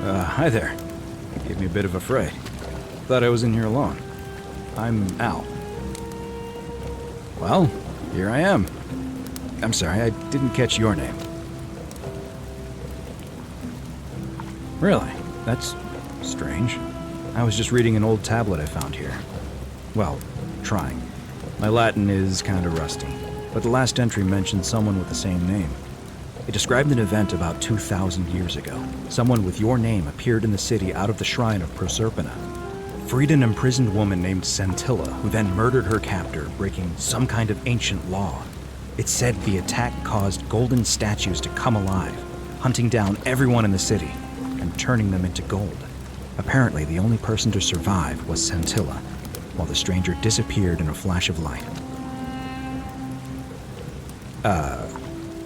Hi there. Gave me a bit of a fright. Thought I was in here alone. I'm Al. Well, here I am. I'm sorry, I didn't catch your name. Really? That's strange. I was just reading an old tablet I found here. Well, trying. My Latin is kinda rusty, but the last entry mentioned someone with the same name. It described an event about 2,000 years ago. Someone with your name appeared in the city out of the shrine of Proserpina. Freed an imprisoned woman named Scintilla, who then murdered her captor, breaking some kind of ancient law. It said the attack caused golden statues to come alive, hunting down everyone in the city and turning them into gold. Apparently, the only person to survive was Scintilla, while the stranger disappeared in a flash of light.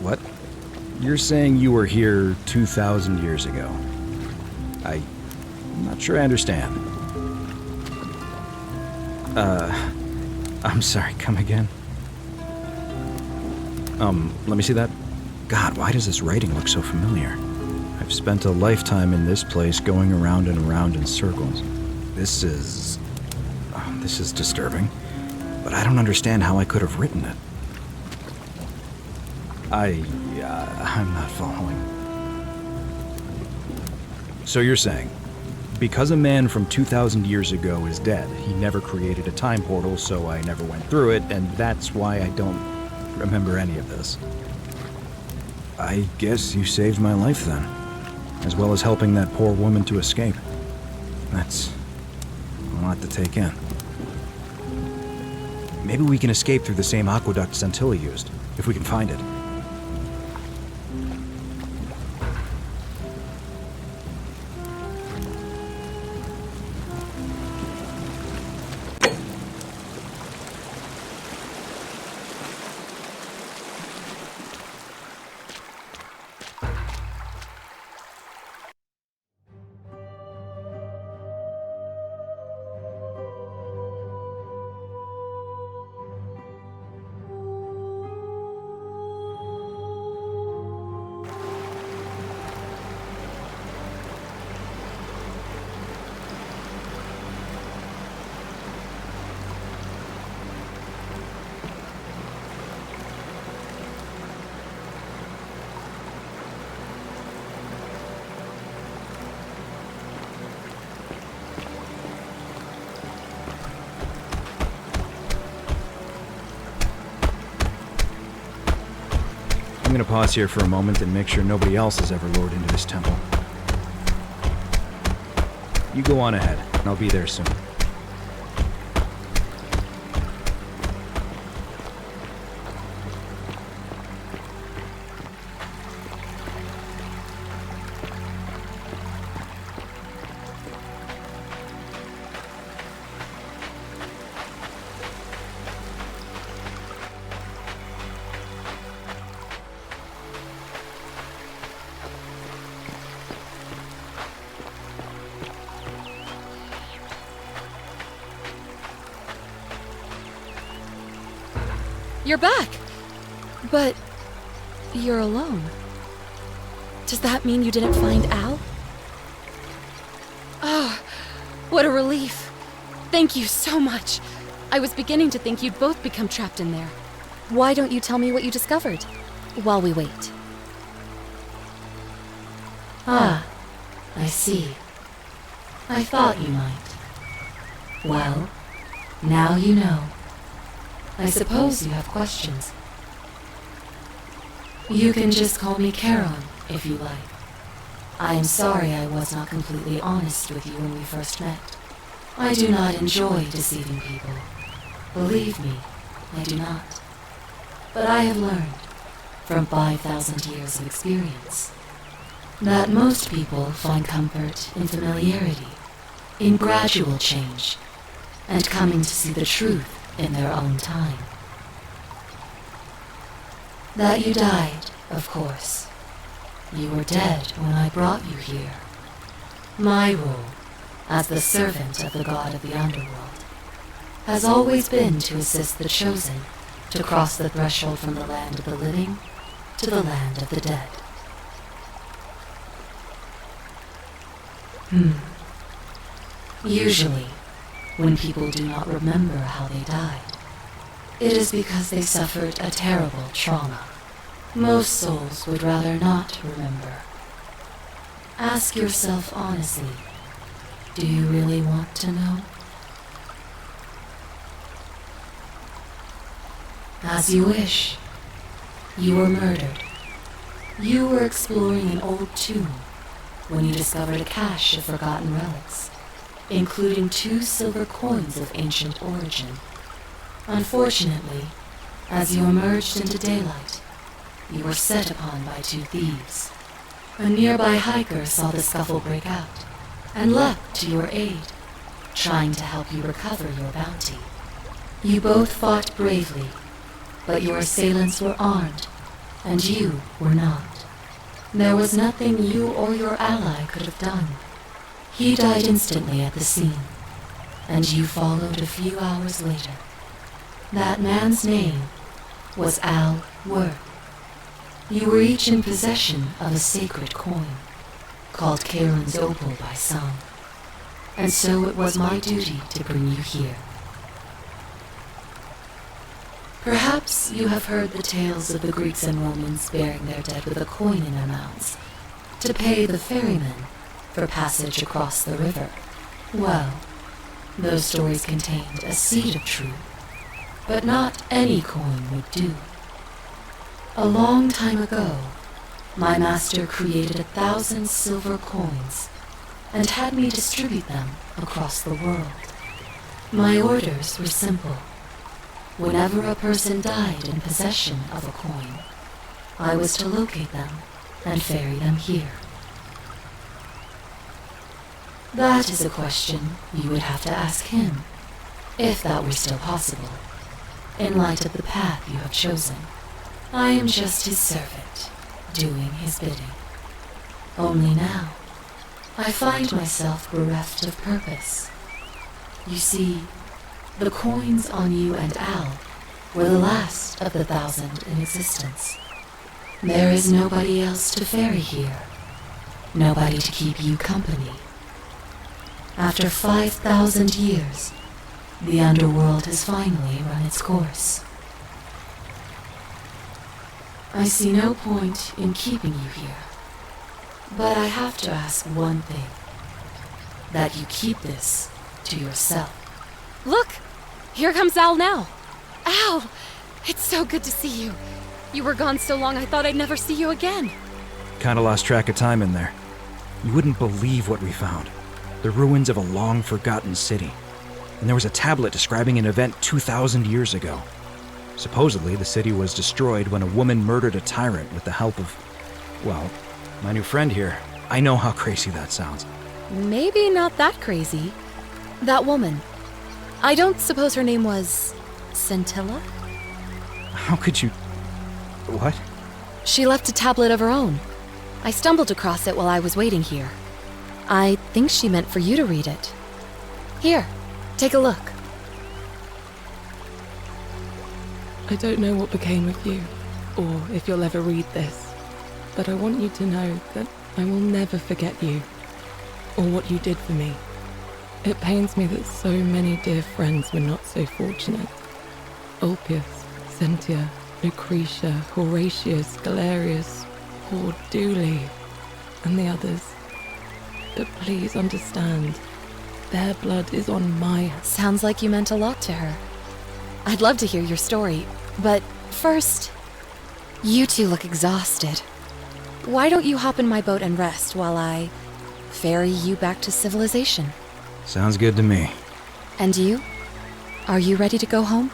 What? You're saying you were here 2,000 years ago? I'm not sure I understand. I'm sorry, come again? Let me see that. God, why does this writing look so familiar? I've spent a lifetime in this place going around and around in circles. This is disturbing, but I don't understand how I could have written it. I'm not following. So you're saying, because a man from 2,000 years ago is dead, he never created a time portal, so I never went through it, and that's why I don't remember any of this. I guess you saved my life then, as well as helping that poor woman to escape. That's a lot to take in. Maybe we can escape through the same aqueduct Scintilla used, if we can find it. I'm gonna pause here for a moment and make sure nobody else has ever lured into this temple. You go on ahead, and I'll be there soon. You're back! But you're alone. Does that mean you didn't find Al? Oh, what a relief. Thank you so much. I was beginning to think you'd both become trapped in there. Why don't you tell me what you discovered, while we wait? Ah, I see. I thought you might. Well, now you know. I suppose you have questions. You can just call me Charon, if you like. I am sorry I was not completely honest with you when we first met. I do not enjoy deceiving people. Believe me, I do not. But I have learned, from 5,000 years of experience, that most people find comfort in familiarity, in gradual change, and coming to see the truth in their own time. That you died, of course. You were dead when I brought you here. My role, as the servant of the god of the underworld, has always been to assist the chosen to cross the threshold from the land of the living to the land of the dead. Usually, when people do not remember how they died, it is because they suffered a terrible trauma. Most souls would rather not remember. Ask yourself honestly, do you really want to know? As you wish. You were murdered. You were exploring an old tomb when you discovered a cache of forgotten relics, including 2 silver coins of ancient origin. Unfortunately, as you emerged into daylight, you were set upon by 2 thieves. A nearby hiker saw the scuffle break out and leapt to your aid, trying to help you recover your bounty. You both fought bravely, but your assailants were armed, and you were not. There was nothing you or your ally could have done. He died instantly at the scene, and you followed a few hours later. That man's name was Al Worth. You were each in possession of a sacred coin, called Karen's Opal by some, and so it was my duty to bring you here. Perhaps you have heard the tales of the Greeks and Romans burying their dead with a coin in their mouths to pay the ferrymen for passage across the river. Well, those stories contained a seed of truth, but not any coin would do. A long time ago, my master created 1,000 silver coins and had me distribute them across the world. My orders were simple. Whenever a person died in possession of a coin, I was to locate them and ferry them here. That is a question you would have to ask him, if that were still possible, in light of the path you have chosen. I am just his servant, doing his bidding. Only now, I find myself bereft of purpose. You see, the coins on you and Al were the last of the 1,000 in existence. There is nobody else to ferry here, nobody to keep you company. After 5,000 years, the underworld has finally run its course. I see no point in keeping you here, but I have to ask one thing, that you keep this to yourself. Look! Here comes Al now. Al! It's so good to see you. You were gone so long I thought I'd never see you again. Kinda lost track of time in there. You wouldn't believe what we found. The ruins of a long-forgotten city. And there was a tablet describing an event 2,000 years ago. Supposedly, the city was destroyed when a woman murdered a tyrant with the help of, well, my new friend here. I know how crazy that sounds. Maybe not that crazy. That woman. I don't suppose her name was Scintilla? How could you... What? She left a tablet of her own. I stumbled across it while I was waiting here. I think she meant for you to read it. Here, take a look. I don't know what became of you, or if you'll ever read this, but I want you to know that I will never forget you, or what you did for me. It pains me that so many dear friends were not so fortunate. Ulpius, Sentia, Lucretia, Horatius, Galerius, poor Dooley, and the others. But please understand, their blood is on my hands. Sounds like you meant a lot to her. I'd love to hear your story, but first, you two look exhausted. Why don't you hop in my boat and rest while I ferry you back to civilization? Sounds good to me. And you? Are you ready to go home?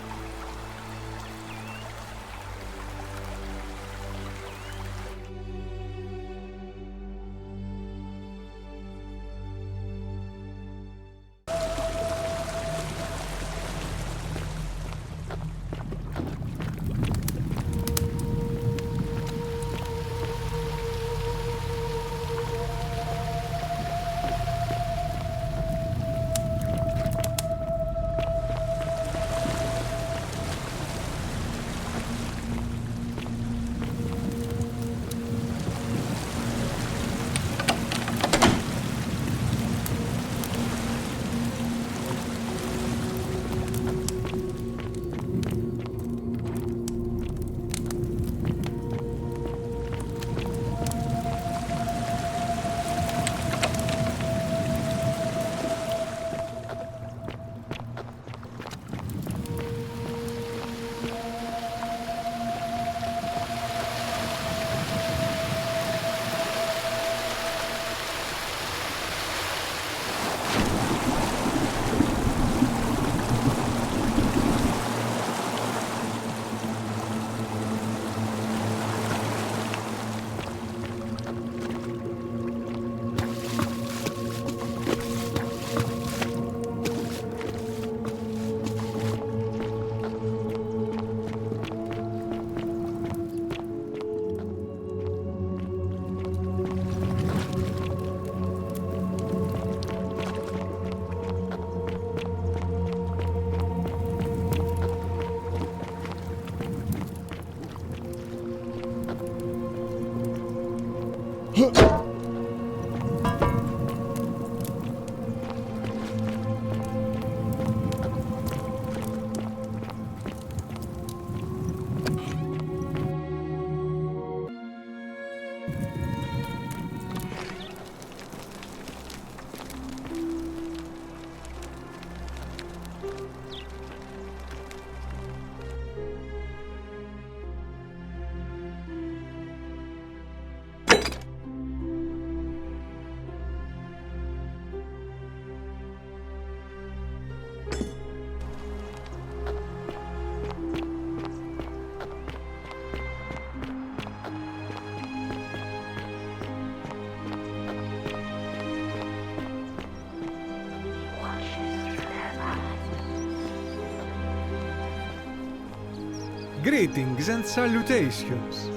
Greetings and salutations.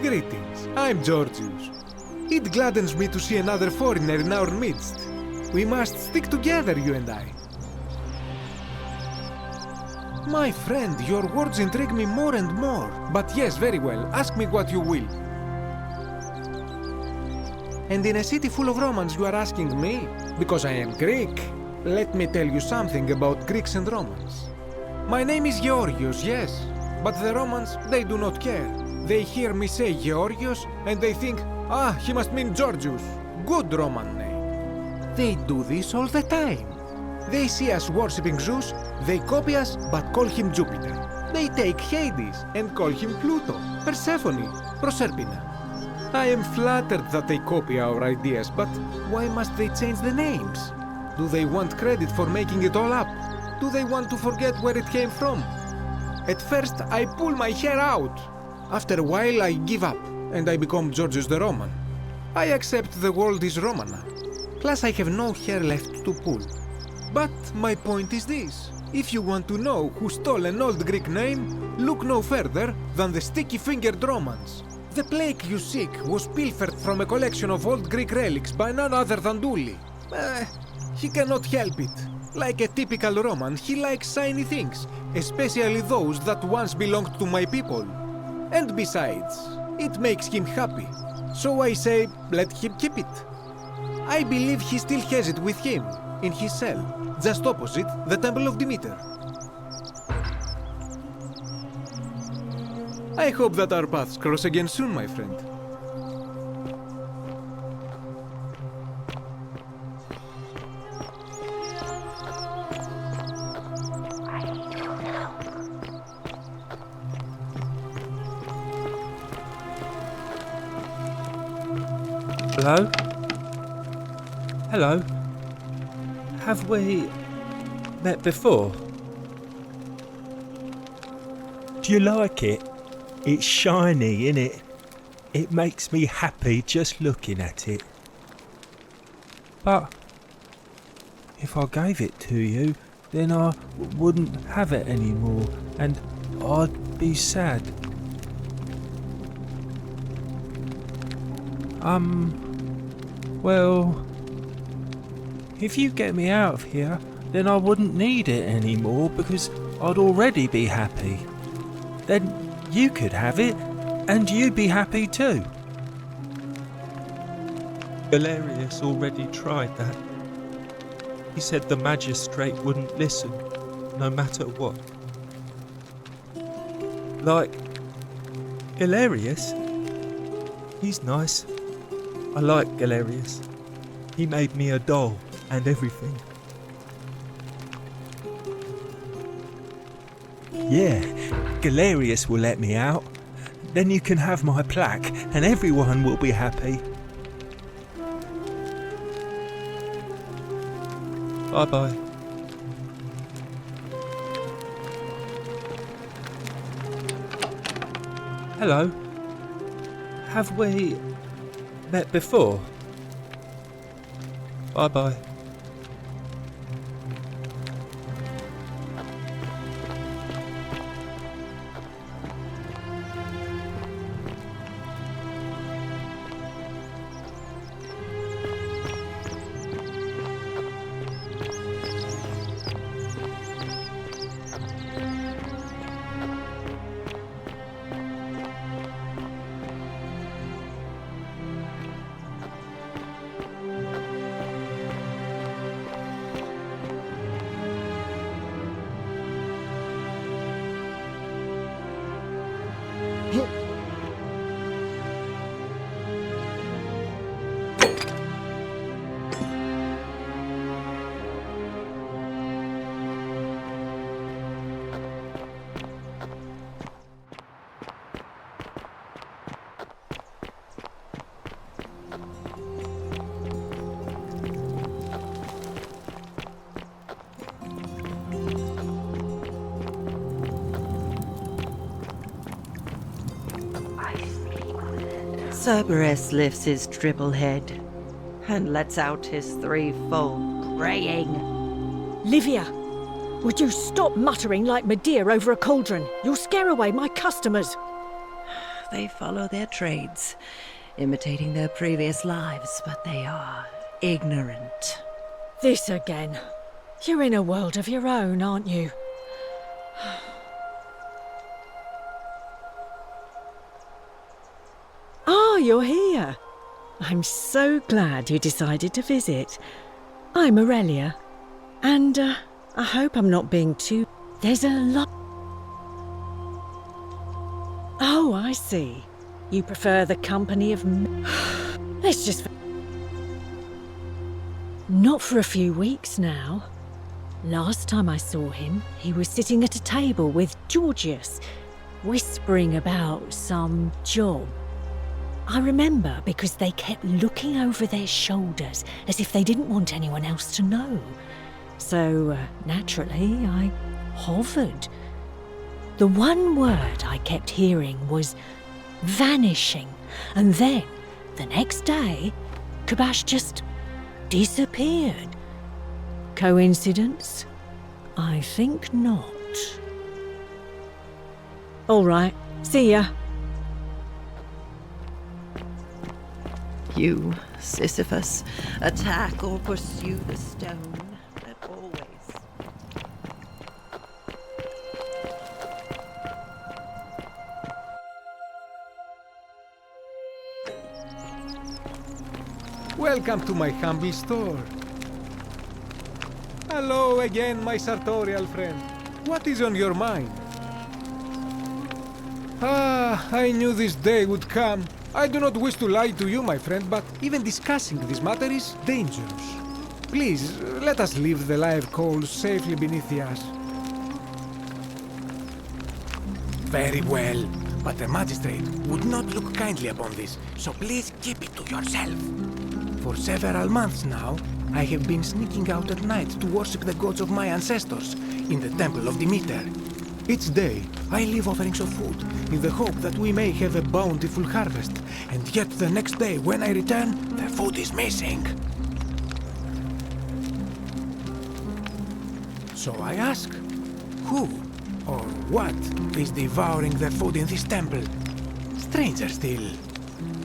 Greetings, I'm Georgius. It gladdens me to see another foreigner in our midst. We must stick together, you and I. My friend, your words intrigue me more and more. But yes, very well, ask me what you will. And in a city full of Romans you are asking me? Because I am Greek. Let me tell you something about Greeks and Romans. My name is Georgios, yes. But the Romans, they do not care. They hear me say Georgios and they think, ah, he must mean Georgius. Good Roman name. They do this all the time. They see us worshipping Zeus, they copy us but call him Jupiter. They take Hades and call him Pluto, Persephone, Proserpina. I am flattered that they copy our ideas, but why must they change the names? Do they want credit for making it all up? Do they want to forget where it came from? At first, I pull my hair out. After a while, I give up, and I become Georgius the Roman. I accept the world is Romana. Plus, I have no hair left to pull. But my point is this. If you want to know who stole an old Greek name, look no further than the sticky-fingered Romans. The plaque you seek was pilfered from a collection of old Greek relics by none other than Dully. He cannot help it. Like a typical Roman, he likes shiny things, especially those that once belonged to my people. And besides, it makes him happy. So I say, let him keep it. I believe he still has it with him, in his cell, just opposite the Temple of Demeter. I hope that our paths cross again soon, my friend. Hello? Hello? Have we met before? Do you like it? It's shiny, innit? It makes me happy just looking at it. But if I gave it to you, then I wouldn't have it anymore, and I'd be sad. Well, if you get me out of here, then I wouldn't need it anymore because I'd already be happy. Then you could have it, and you'd be happy too. Galerius already tried that. He said the magistrate wouldn't listen, no matter what. Like, Galerius? He's nice. I like Galerius. He made me a doll and everything. Yeah, Galerius will let me out. Then you can have my plaque and everyone will be happy. Bye-bye. Hello. Have we met before? Bye-bye. Cerberus lifts his triple head and lets out his threefold braying. Livia, would you stop muttering like Medea over a cauldron? You'll scare away my customers. They follow their trades, imitating their previous lives, but they are ignorant. This again. You're in a world of your own, aren't you? Ah, you're here. I'm so glad you decided to visit. I'm Aurelia, and I hope I'm not being too... There's a lot... Oh, I see. You prefer the company of... Let's just... Not for a few weeks now. Last time I saw him, he was sitting at a table with Georgius, whispering about some job. I remember because they kept looking over their shoulders as if they didn't want anyone else to know. So, naturally, I hovered. The one word I kept hearing was vanishing, and then, the next day, Kabash just disappeared. Coincidence? I think not. All right, see ya. You, Sisyphus, attack or pursue the stone that always... Welcome to my humble store. Hello again, my sartorial friend. What is on your mind? Ah, I knew this day would come. I do not wish to lie to you, my friend, but even discussing this matter is dangerous. Please, let us leave the live coals safely beneath the ash. Very well, but the magistrate would not look kindly upon this, so please keep it to yourself. For several months now, I have been sneaking out at night to worship the gods of my ancestors in the temple of Demeter. Each day, I leave offerings of food in the hope that we may have a bountiful harvest, and yet the next day when I return, the food is missing. So I ask, who or what is devouring the food in this temple? Stranger still.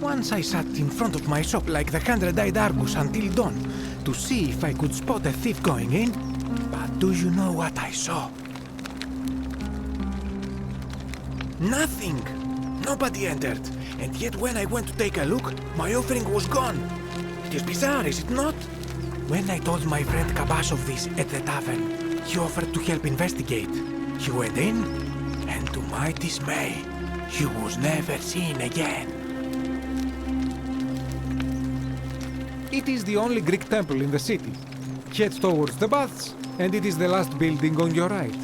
Once I sat in front of my shop like the 100-eyed Argus until dawn to see if I could spot a thief going in, but do you know what I saw? Nothing! Nobody entered, and yet when I went to take a look, my offering was gone. It is bizarre, is it not? When I told my friend Kabash of this at the tavern, he offered to help investigate. He went in, and to my dismay, he was never seen again. It is the only Greek temple in the city. Head towards the baths, and it is the last building on your right.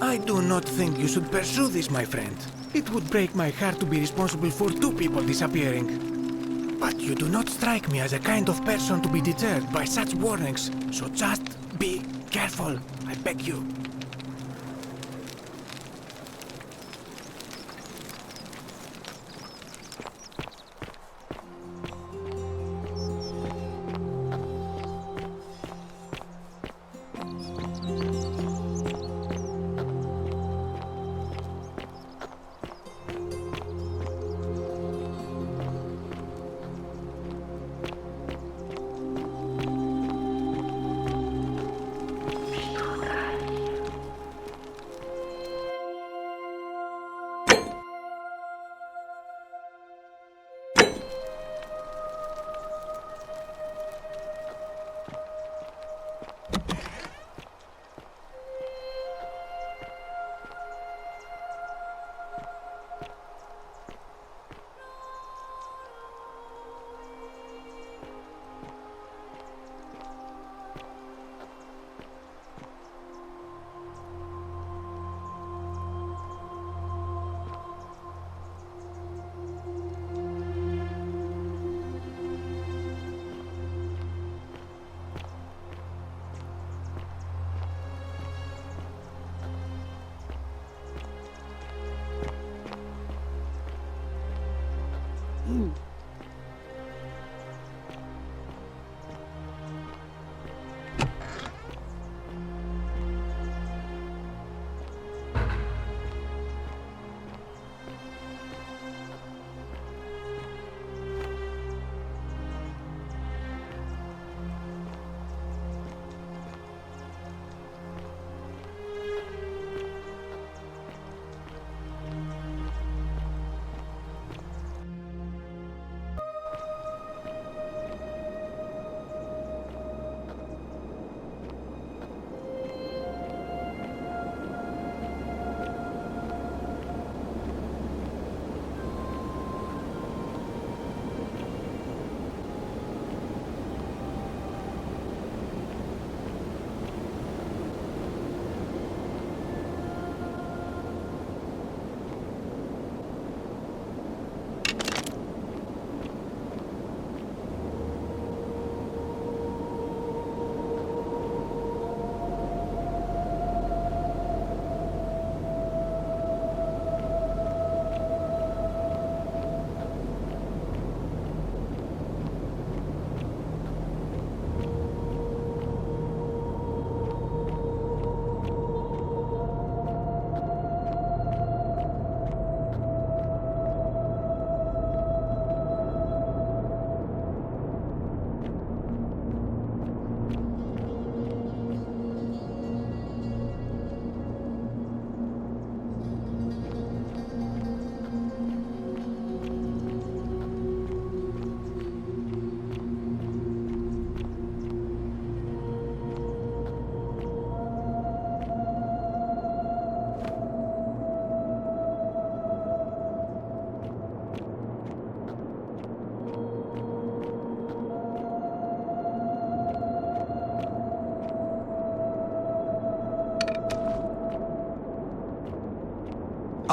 I do not think you should pursue this, my friend. It would break my heart to be responsible for 2 people disappearing. But you do not strike me as a kind of person to be deterred by such warnings, so just be careful, I beg you.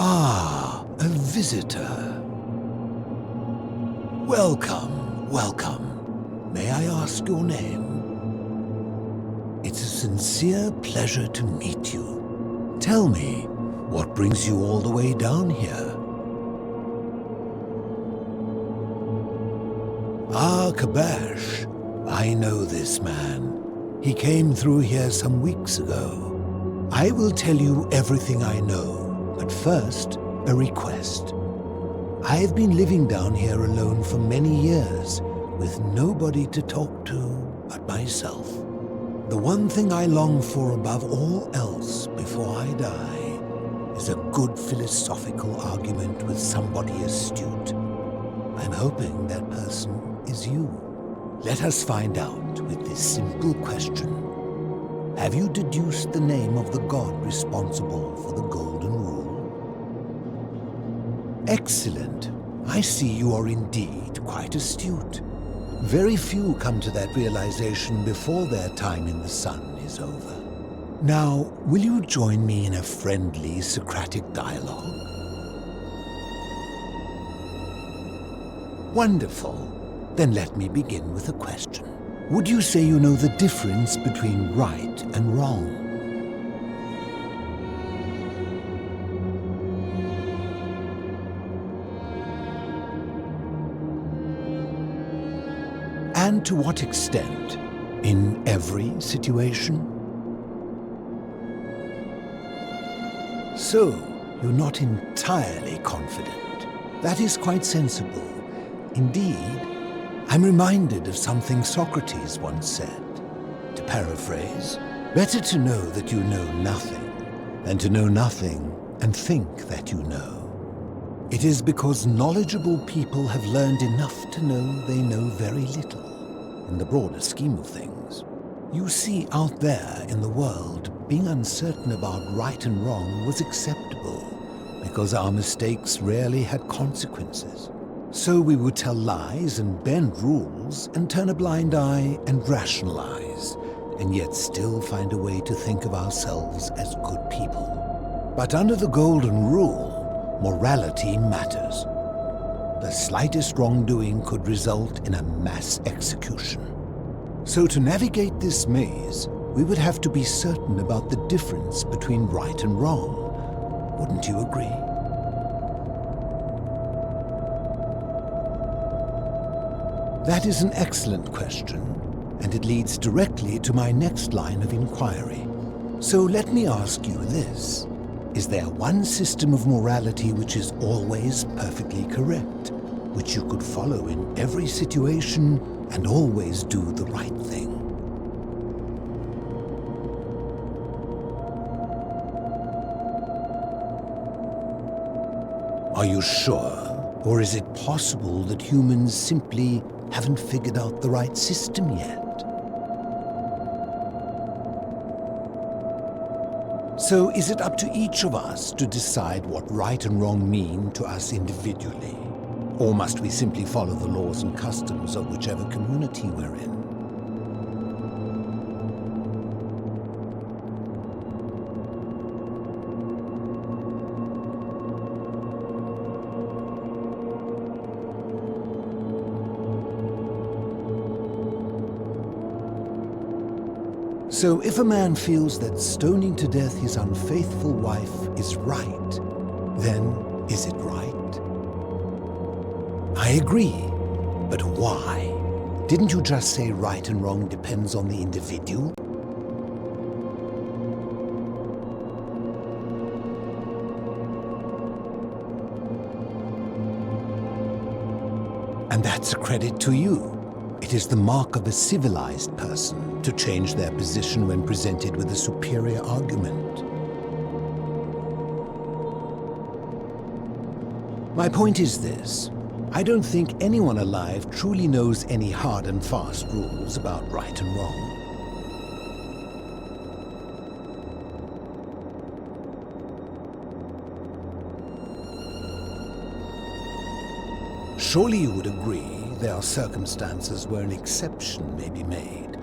Ah, a visitor. Welcome, welcome. May I ask your name? It's a sincere pleasure to meet you. Tell me, what brings you all the way down here? Ah, Kabash. I know this man. He came through here some weeks ago. I will tell you everything I know. But first, a request. I've been living down here alone for many years, with nobody to talk to but myself. The one thing I long for above all else before I die is a good philosophical argument with somebody astute. I'm hoping that person is you. Let us find out with this simple question. Have you deduced the name of the god responsible for the Golden Rule? Excellent. I see you are indeed quite astute. Very few come to that realization before their time in the sun is over. Now, will you join me in a friendly Socratic dialogue? Wonderful. Then let me begin with a question. Would you say you know the difference between right and wrong? And to what extent? In every situation? So, you're not entirely confident. That is quite sensible. Indeed, I'm reminded of something Socrates once said. To paraphrase, better to know that you know nothing than to know nothing and think that you know. It is because knowledgeable people have learned enough to know they know very little. In the broader scheme of things. You see, out there in the world, being uncertain about right and wrong was acceptable because our mistakes rarely had consequences. So we would tell lies and bend rules and turn a blind eye and rationalize, and yet still find a way to think of ourselves as good people. But under the Golden Rule, morality matters. The slightest wrongdoing could result in a mass execution. So to navigate this maze, we would have to be certain about the difference between right and wrong. Wouldn't you agree? That is an excellent question, and it leads directly to my next line of inquiry. So let me ask you this. Is there one system of morality which is always perfectly correct, which you could follow in every situation and always do the right thing? Are you sure? Or is it possible that humans simply haven't figured out the right system yet? So is it up to each of us to decide what right and wrong mean to us individually? Or must we simply follow the laws and customs of whichever community we're in? So if a man feels that stoning to death his unfaithful wife is right, then is it right? I agree, but why? Didn't you just say right and wrong depends on the individual? And that's a credit to you. It is the mark of a civilized person to change their position when presented with a superior argument. My point is this. I don't think anyone alive truly knows any hard and fast rules about right and wrong. Surely you would agree there are circumstances where an exception may be made,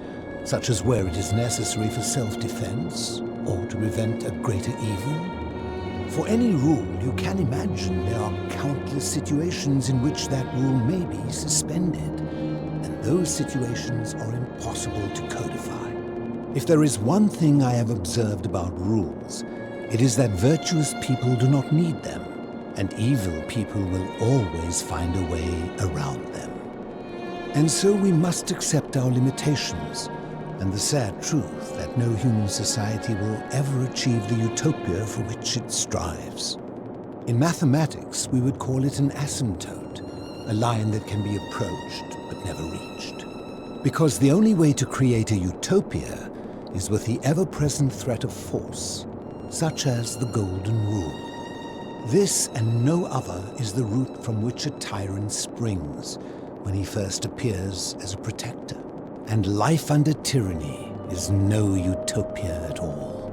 such as where it is necessary for self-defense or to prevent a greater evil. For any rule, you can imagine there are countless situations in which that rule may be suspended, and those situations are impossible to codify. If there is one thing I have observed about rules, it is that virtuous people do not need them, and evil people will always find a way around them. And so we must accept our limitations, and the sad truth that no human society will ever achieve the utopia for which it strives. In mathematics, we would call it an asymptote, a line that can be approached but never reached. Because the only way to create a utopia is with the ever-present threat of force, such as the Golden Rule. This and no other is the root from which a tyrant springs when he first appears as a protector. And life under tyranny is no utopia at all.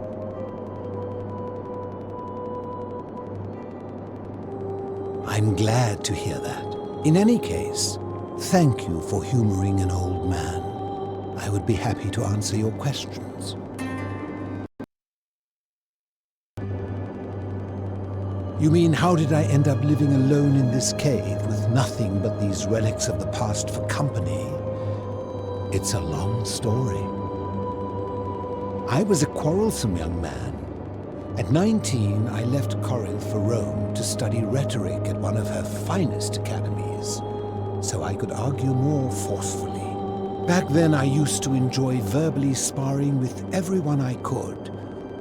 I'm glad to hear that. In any case, thank you for humoring an old man. I would be happy to answer your questions. You mean, how did I end up living alone in this cave with nothing but these relics of the past for company? It's a long story. I was a quarrelsome young man. At 19, I left Corinth for Rome to study rhetoric at one of her finest academies, so I could argue more forcefully. Back then, I used to enjoy verbally sparring with everyone I could,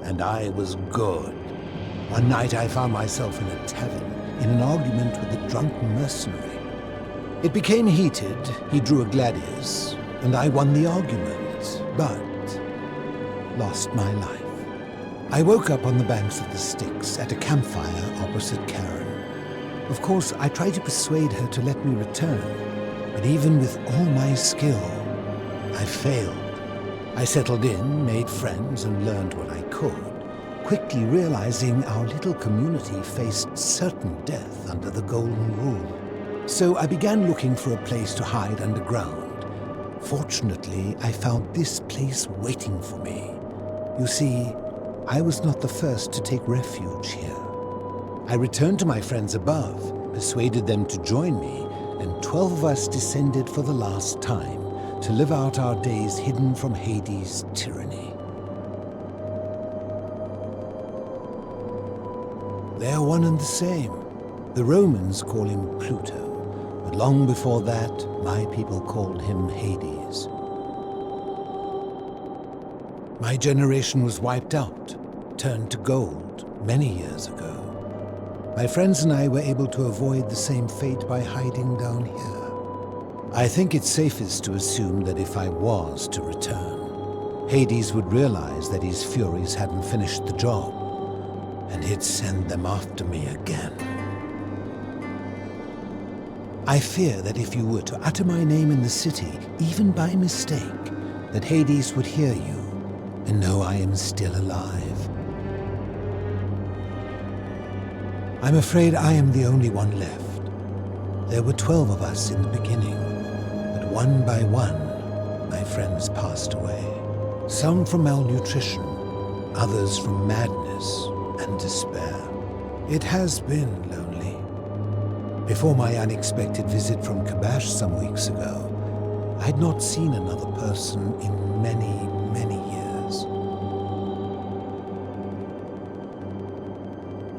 and I was good. One night I found myself in a tavern, in an argument with a drunken mercenary. It became heated, he drew a gladius, and I won the argument, but lost my life. I woke up on the banks of the Styx at a campfire opposite Karen. Of course, I tried to persuade her to let me return, but even with all my skill, I failed. I settled in, made friends, and learned what I could, quickly realizing our little community faced certain death under the Golden Rule. So I began looking for a place to hide underground. Fortunately, I found this place waiting for me. You see, I was not the first to take refuge here. I returned to my friends above, persuaded them to join me, and 12 of us descended for the last time to live out our days hidden from Hades' tyranny. They are one and the same. The Romans call him Pluto, but long before that, my people called him Hades. My generation was wiped out, turned to gold, many years ago. My friends and I were able to avoid the same fate by hiding down here. I think it's safest to assume that if I was to return, Hades would realize that his furies hadn't finished the job, and he'd send them after me again. I fear that if you were to utter my name in the city, even by mistake, that Hades would hear you and know I am still alive. I'm afraid I am the only one left. There were 12 of us in the beginning, but one by one, my friends passed away. Some from malnutrition, others from madness and despair. It has been lonely. Before my unexpected visit from Kabash some weeks ago, I'd not seen another person in many, many years.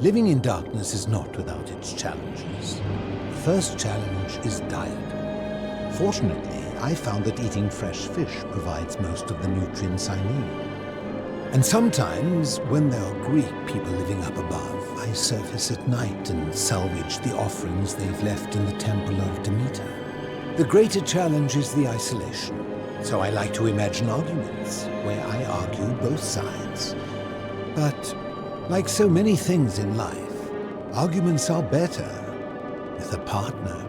Living in darkness is not without its challenges. The first challenge is diet. Fortunately, I found that eating fresh fish provides most of the nutrients I need. And sometimes, when there are Greek people living up above, I surface at night and salvage the offerings they've left in the temple of Demeter. The greater challenge is the isolation, so I like to imagine arguments where I argue both sides. But, like so many things in life, arguments are better with a partner.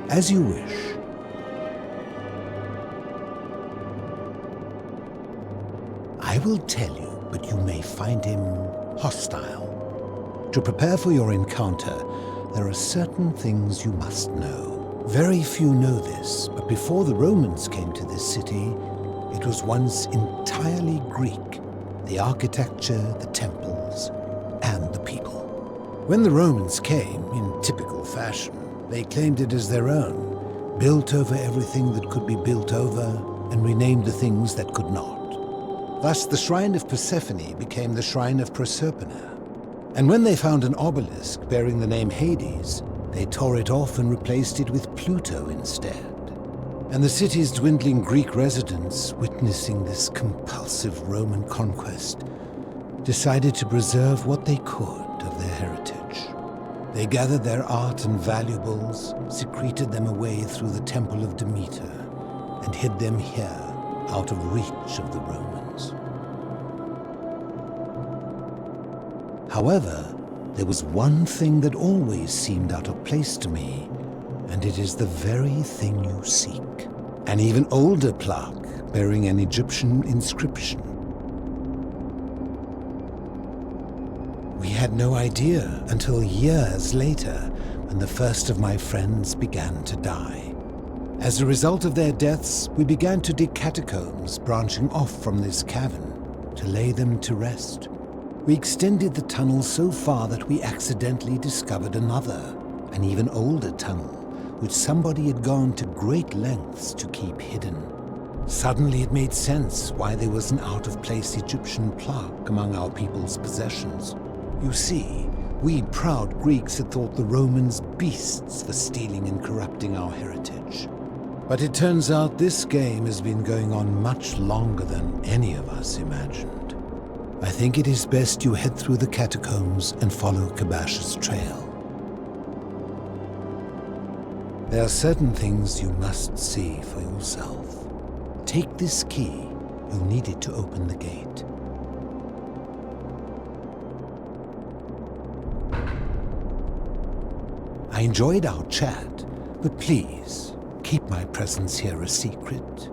As you wish. I will tell you, but you may find him hostile. To prepare for your encounter, there are certain things you must know. Very few know this, but before the Romans came to this city, it was once entirely Greek. The architecture, the temples, and the people. When the Romans came, in typical fashion, they claimed it as their own, built over everything that could be built over, and renamed the things that could not. Thus, the shrine of Persephone became the shrine of Proserpina. And when they found an obelisk bearing the name Hades, they tore it off and replaced it with Pluto instead. And the city's dwindling Greek residents, witnessing this compulsive Roman conquest, decided to preserve what they could of their heritage. They gathered their art and valuables, secreted them away through the Temple of Demeter, and hid them here, out of reach of the Romans. However, there was one thing that always seemed out of place to me, and it is the very thing you seek. An even older plaque bearing an Egyptian inscription. We had no idea until years later when the first of my friends began to die. As a result of their deaths, we began to dig catacombs branching off from this cavern to lay them to rest. We extended the tunnel so far that we accidentally discovered another, an even older tunnel, which somebody had gone to great lengths to keep hidden. Suddenly it made sense why there was an out-of-place Egyptian plaque among our people's possessions. You see, we proud Greeks had thought the Romans beasts for stealing and corrupting our heritage. But it turns out this game has been going on much longer than any of us imagined. I think it is best you head through the catacombs and follow Kabash's trail. There are certain things you must see for yourself. Take this key. You'll need it to open the gate. I enjoyed our chat, but please, keep my presence here a secret.